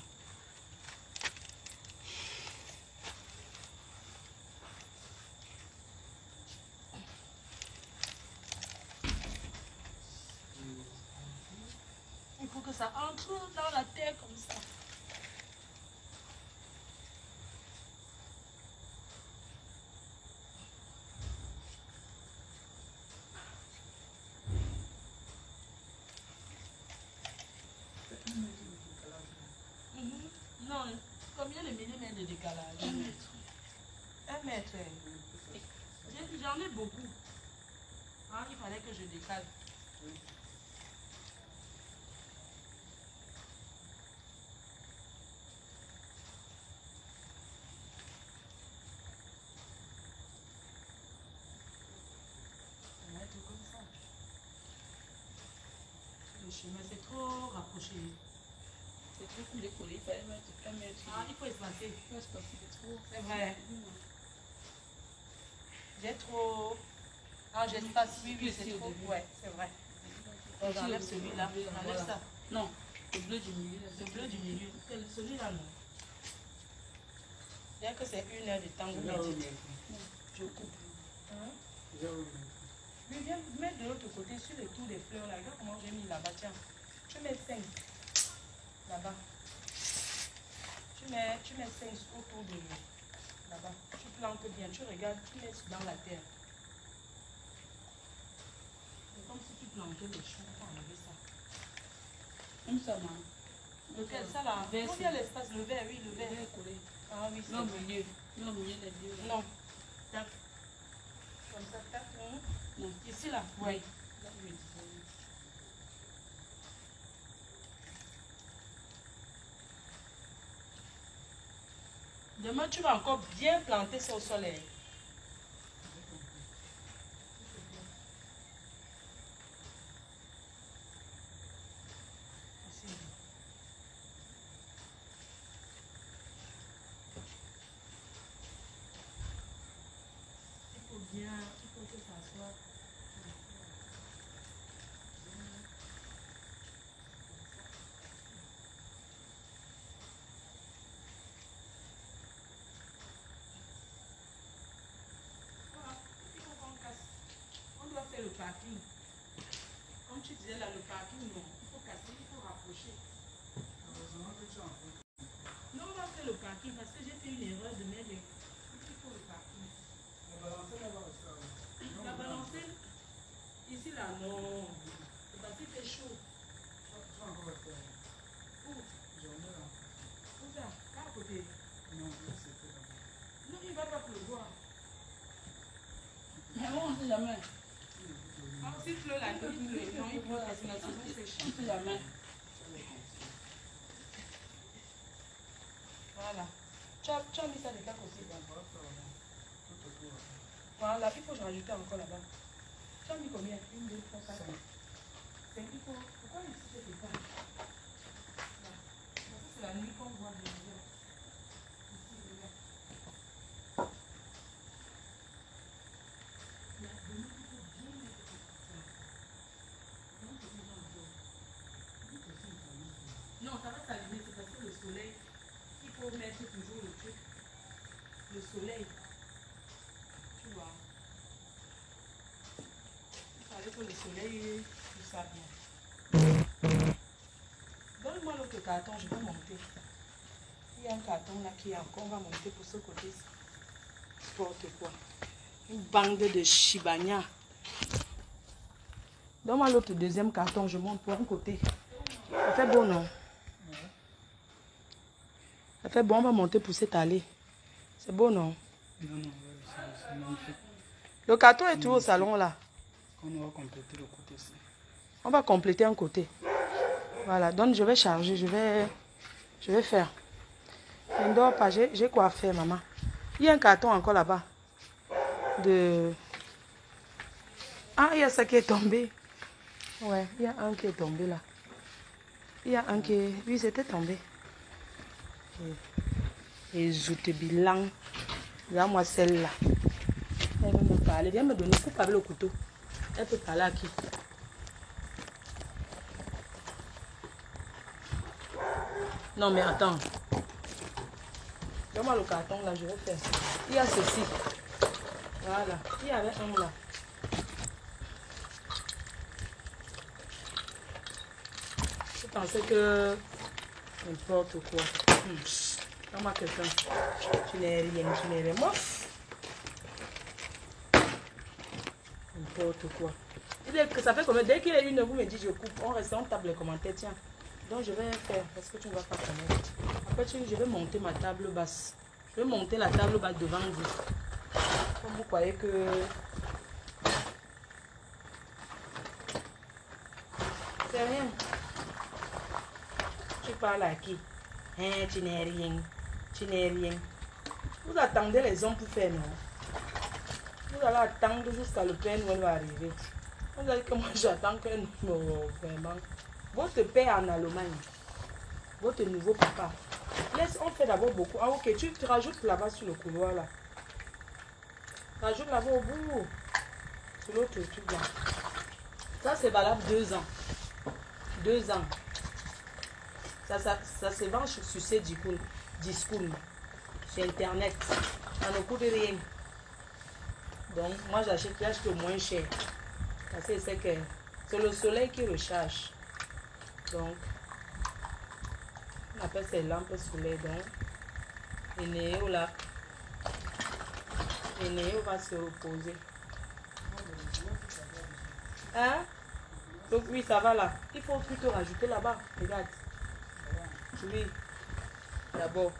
Il faut que ça entre dans la terre comme ça. Non, combien de millimètres de décalage? 1 mètre. 1 mètre. J'en ai beaucoup. Ah, il fallait que je décale. On va être comme ça. Le chemin, c'est trop rapproché. C'est trop cool collé, il fallait mettre 1 mètre. Ah, il faut espacer. Il faut espacer, c'est trop. C'est vrai. J'ai trop. Ah, j'espace. Oui, c'est trop. Ouais, c'est vrai. Donc, j'enlève celui-là. J'enlève ça. Non, le bleu du milieu. Le bleu du milieu. Celui-là, non. Bien que c'est 1 heure de temps, vous méditez. Je coupe. Oui, viens mettre de l'autre côté sur le tour des fleurs là. Regarde comment j'ai mis là-bas. Tiens, tu mets 5 là-bas. Tu mets 5 autour de là-bas. Tu plantes bien, tu regardes, tu mets dans la terre. C'est comme si tu plantais des choux pour enlever ça. Comme ça, non? Lequel? Ça là? Combien l'espace? Le vert, oui, le vert. Le vert collé. Ah oui, c'est non, au milieu. Non, au milieu des deux. Non. Tac. Comme ça, tac. Non. Ici là? Oui. Demain, tu vas encore bien planter ça au soleil. Il faut que ça soit. On doit faire le parking. Comme tu disais là, le parking, non. Il faut casser, il faut rapprocher. Non, on va faire le parking parce que j'ai fait une erreur de mettre les. Il faut le parking. La balancer ici là, non. C'est parce qu'il fait chaud. Où? Où ça? À côté. Non, il ne va pas pleuvoir. Mais bon, on ne sait jamais. Ah, s'il pleut là, il pleut. Non, il pleut parce que la saison c'est chaud. On ne sait jamais. Voilà. Tu as mis ça de quel côté? Voilà, il faut que je rajoute encore là-bas. Tu as mis combien? 1, 2, 3, 4, 5. Il faut. Pourquoi ici c'est ça? C'est la nuit qu'on voit de lumière. Ici, regarde. La nuit, il faut bien mettre ça. Non, ça va s'allumer, c'est parce que le soleil, il faut mettre toujours le truc. Le soleil. Tu vois. Il fallait que le soleil, tout ça bien. Donne-moi l'autre carton, je vais monter. Il y a un carton là qui est encore, on va monter pour ce côté. N'importe quoi. Une bande de chibagna. Donne-moi l'autre deuxième carton, je monte pour un côté. Ça fait bon, non? Ça fait bon, on va monter pour cette allée. C'est beau, non? Non, c'est magnifique. Le carton est tout au salon là. On va compléter le côté. On va compléter un côté. Voilà, donc je vais charger, je vais faire. Je ne dors pas, j'ai quoi faire, maman. Il y a un carton encore là-bas. Ah, il y a ça qui est tombé. Ouais, il y a un qui est tombé là. Il y a un qui... Oui, c'était tombé. Et je te bilan. Là, moi, celle-là. Elle veut me parler. Viens me donner. Coupe avec le couteau. Elle peut parler à qui? Non, mais attends. Donne-moi le carton là, je vais faire. Il y a ceci. Voilà. Il y avait un là. Je pensais que... N'importe quoi. Donne-moi quelqu'un. Tu n'es rien, tu n'es rien. Moi. N'importe quoi. Ça fait combien? Dès qu'il est 1 heure, vous me dites je coupe. On reste en table les commentaires. Tiens. Donc je vais faire parce que tu ne vas pas connaître. Après, je vais monter ma table basse. Je vais monter la table basse devant vous. Comme vous croyez que... C'est rien. Tu parles à qui? Hein, tu n'es rien. Tu n'es rien. Vous attendez les hommes pour faire, non? Vous allez attendre jusqu'à le Père Noël va arriver. Vous allez que moi j'attends que nous, vraiment. Votre père en Allemagne. Votre nouveau papa. Laisse, on fait d'abord beaucoup. Ah ok, tu rajoutes là-bas sur le couloir là. Rajoute là-bas au bout. Sur l'autre truc là. Ça c'est valable 2 ans. 2 ans. Ça se vend sur ces discours. Sur internet. Ça ne coûte rien. Donc moi j'achète au moins cher. Parce que c'est le soleil qui recharge. Donc on appelle ces lampes solaires. Donc le néo là. Le néo va se reposer. Hein? Donc oui, ça va là. Il faut plutôt rajouter là-bas. Regarde. Oui. D'abord.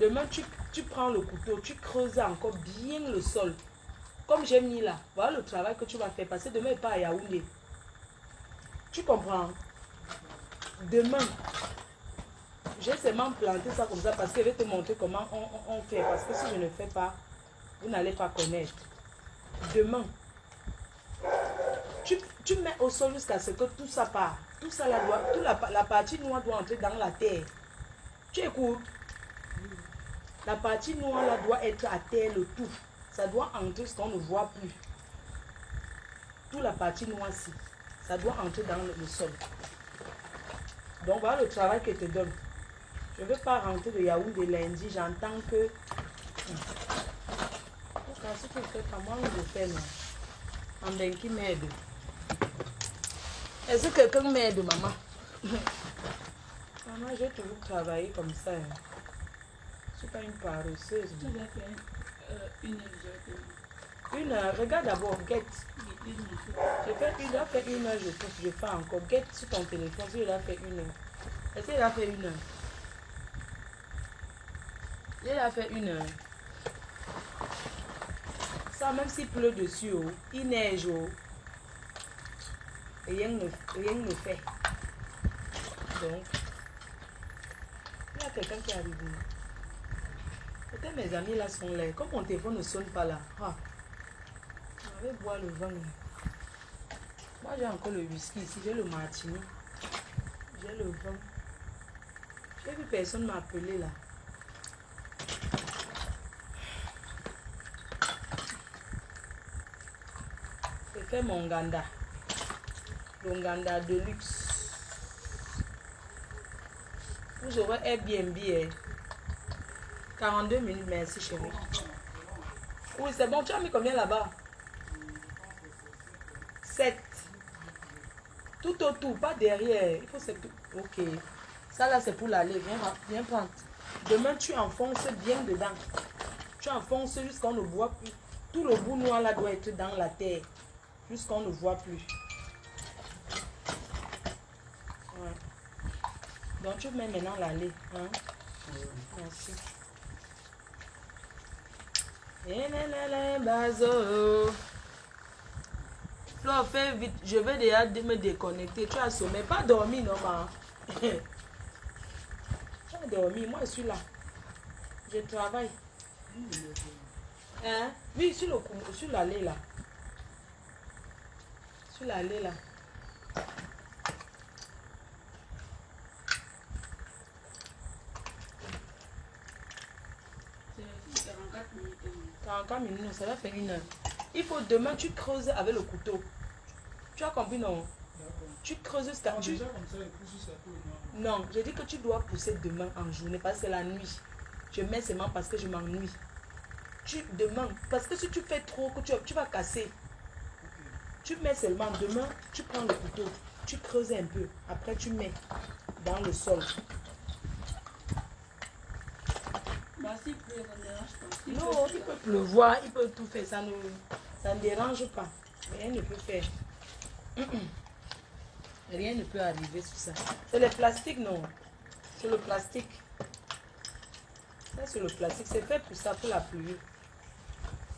Demain, tu prends le couteau, tu creuses encore bien le sol. Comme j'ai mis là. Voilà le travail que tu vas faire. Parce que demain, il part à Yaoundé. Tu comprends? Demain, j'ai seulement planté ça comme ça parce que je vais te montrer comment on fait. Parce que si je ne fais pas, vous n'allez pas connaître. Demain, tu mets au sol jusqu'à ce que tout ça part. Tout ça là la partie noire doit entrer dans la terre. Tu écoutes? La partie noire là doit être à terre, le tout. Ça doit entrer ce qu'on ne voit plus. Toute la partie noire-ci, ça doit entrer dans le sol. Donc voilà le travail que je te donne. Je ne veux pas rentrer de Yaoundé lundi, j'entends que... Si tu ne fais pas, moi je fais non. En d'un qui m'aide. Est-ce que quelqu'un m'aide, maman? Maman, j'ai toujours travaillé comme ça. Hein. Je ne suis pas une paresseuse. Tu vas faire 1 heure. 1 heure, regarde d'abord, guette. Je fais 1 heure, fait 1 heure, je fais encore. Guette sur ton téléphone, si il a fait 1 heure. Est-ce qu'il a fait 1 heure? Il a fait 1 heure. Ça, même s'il pleut dessus, oh, il neige, oh, rien ne fait. Donc, il y a quelqu'un qui est arrivé. Peut-être mes amis là sont là. Comme mon téléphone ne sonne pas là. Ah, je vais boire le vin. Moi j'ai encore le whisky ici, j'ai le martini. J'ai le vin. J'ai vu personne m'appeler là. Je fais mon ganda. Le ganda de luxe. Vous aurez Airbnb. 42 minutes, merci chérie. Oui, c'est bon. Tu as mis combien là-bas? 7. Tout autour, pas derrière. Il faut c'est tout. Ok. Ça là, c'est pour l'aller. Viens prendre. Demain, tu enfonces bien dedans. Tu enfonces jusqu'on ne voit plus. Tout le bout noir là doit être dans la terre. Jusqu'on ne voit plus. Ouais. Donc, tu mets maintenant l'aller. Hein? Merci. Flore, fais vite. Je vais déjà me déconnecter. Tu as sommeil. Pas dormi, non, ma. Tu as dormi. Moi, je suis là. Je travaille. Hein? Oui, sur l'allée, là. Sur l'allée, là. C'est 44 minutes. 44 minutes, ça va faire 1 heure. Il faut demain, tu creuses avec le couteau. Tu as compris, non? Tu creuses jusqu'à... Non, je dis que tu dois pousser demain en journée parce que c'est la nuit. Je mets seulement parce que je m'ennuie. Tu demandes, parce que si tu fais trop, que tu vas casser. Tu mets seulement demain, tu prends le couteau, tu creuses un peu. Après, tu mets dans le sol. Bah, s'il pleut, ça ne dérange pas. Non, il peut pleuvoir, il peut tout faire, ça ne dérange pas. Rien ne peut faire. Rien ne peut arriver sur ça. C'est le plastique, non? C'est le plastique. Ça, c'est le plastique. C'est fait pour ça, pour la pluie.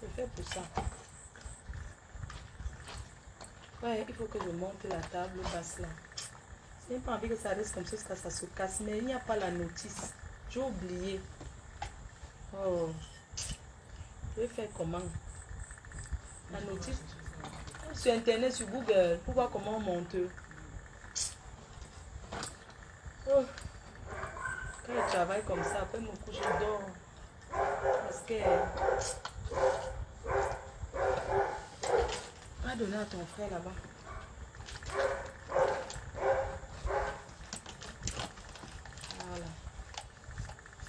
C'est fait pour ça. Ouais, il faut que je monte la table basse là. Je n'ai pas envie que ça reste comme ça, ça se casse. Mais il n'y a pas la notice. J'ai oublié. Oh. Je vais faire comment? La notice. Sur internet, sur Google, pour voir comment on monte. Oh. Quand je travaille comme ça, après mon couche, je dors. Parce que... Va donner à ton frère là-bas. Voilà.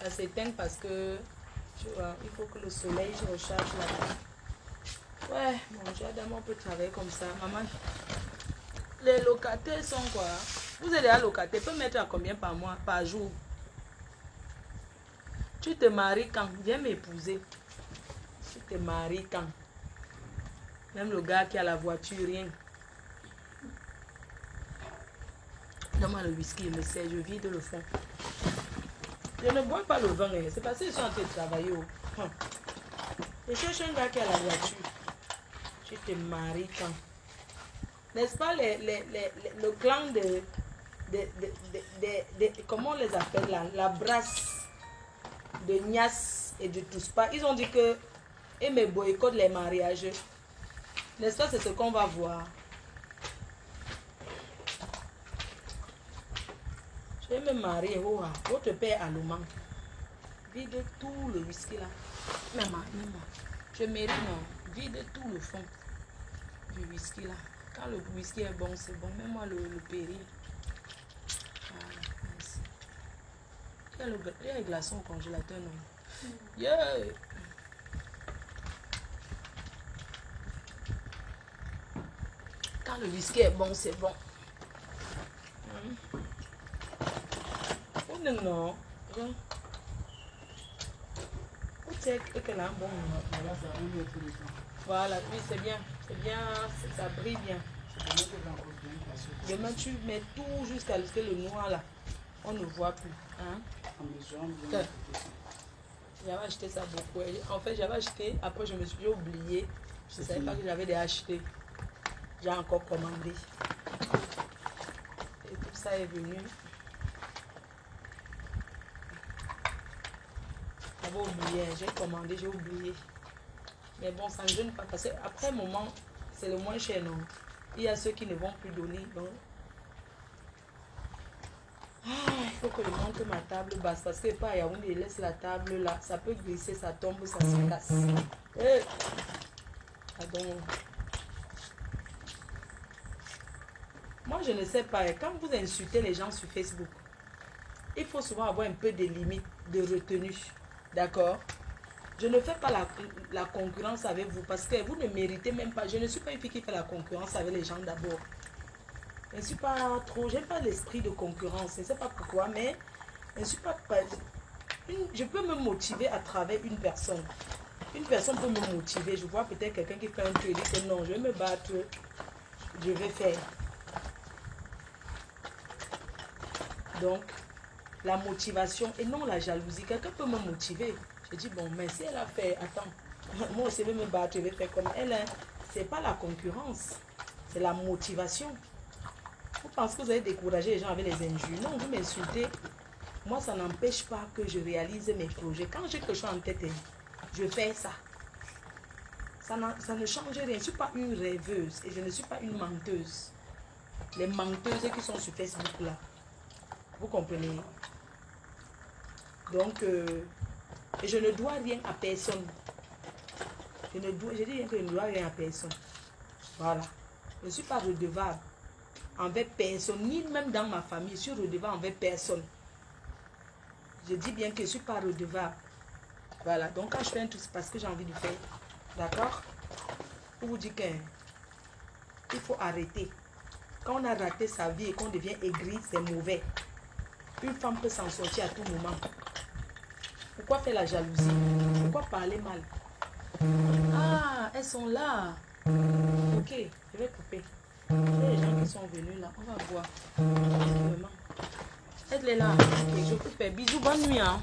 Ça s'éteint parce que, tu vois, il faut que le soleil se recharge là-bas. Ouais, bon, j'adore, on peut travailler comme ça. Maman, les locataires sont quoi? Vous êtes déjà locataire, peut mettre à combien par mois, par jour? Tu te maries quand? Viens m'épouser. Tu te maries quand? Même le gars qui a la voiture, rien. Donne-moi le whisky, il me sert, je vide le fond. Je ne bois pas le vin, hein. C'est parce qu'ils sont en train de travailler. Oh. Je cherche un gars qui a la voiture. Tu te maries quand? N'est-ce pas le clan de comment on les appelle là? La brasse de Nias et de Touspa. Ils ont dit que et mes boycottent les mariages. N'est-ce pas, c'est ce qu'on va voir. Je vais me marier. Oh, votre père allemand. Vide tout le whisky là. Maman. Je mérite, non. Vide tout le fond du whisky là. Quand le whisky est bon, c'est bon. Mets-moi le péril. Voilà, merci. Il y a les glaçons au congélateur, non? Yeah! Quand le whisky est bon, c'est bon. Oh non, non. Où c'est que là, bon. Voilà, oui, c'est bien. C'est bien, ça brille bien. Demain, tu mets tout jusqu'à ce que le noir là, on ne voit plus. Hein? J'avais acheté ça beaucoup. En fait, j'avais acheté, après je me suis oublié. Je ne savais pas que j'avais déjà acheté. J'ai encore commandé. Et tout ça est venu. J'avais oublié, j'ai commandé, j'ai oublié. Mais bon, ça ne gêne pas parce qu'après un moment, c'est le moins cher, non? Il y a ceux qui ne vont plus donner. Donc... il faut que je monte ma table basse parce que pas Yaoundé, il laisse la table là. Ça peut glisser, ça tombe, ça se casse. Pardon. Moi, je ne sais pas. Quand vous insultez les gens sur Facebook, il faut souvent avoir un peu de limites, de retenue. D'accord? Je ne fais pas la concurrence avec vous parce que vous ne méritez même pas. Je ne suis pas une fille qui fait la concurrence avec les gens d'abord. Je ne suis pas trop... J'aime pas l'esprit de concurrence. Je ne sais pas pourquoi, mais je ne suis pas... Je peux me motiver à travers une personne. Une personne peut me motiver. Je vois peut-être quelqu'un qui fait un truc et dit que non, je vais me battre. Je vais faire. Donc, la motivation et non la jalousie. Quelqu'un peut me motiver. Je dis, bon, mais si elle a fait, attends, moi aussi je vais me battre, je vais faire comme elle. C'est pas la concurrence. C'est la motivation. Vous pensez que vous allez décourager les gens avec les injures? Non, vous m'insultez. Moi, ça n'empêche pas que je réalise mes projets. Quand j'ai quelque chose en tête, je fais ça. Ça ne change rien. Je ne suis pas une rêveuse et je ne suis pas une menteuse. Les menteuses qui sont sur Facebook là. Vous comprenez? Donc, et je ne dois rien à personne. Je dis rien que je ne dois rien à personne. Voilà. Je ne suis pas redevable envers personne, ni même dans ma famille. Je suis redevable envers personne. Je dis bien que je ne suis pas redevable. Voilà. Donc, quand je fais un truc, c'est parce que j'ai envie de faire. D'accord? Pour vous dire qu'il faut arrêter. Quand on a raté sa vie et qu'on devient aigri, c'est mauvais. Une femme peut s'en sortir à tout moment. Pourquoi faire la jalousie? Pourquoi parler mal? Ah, elles sont là. Ok, je vais couper. Il y a les gens qui sont venus là. On va voir. Vraiment. Elle est là. Ok, je coupe. Bisous, bonne nuit. Hein.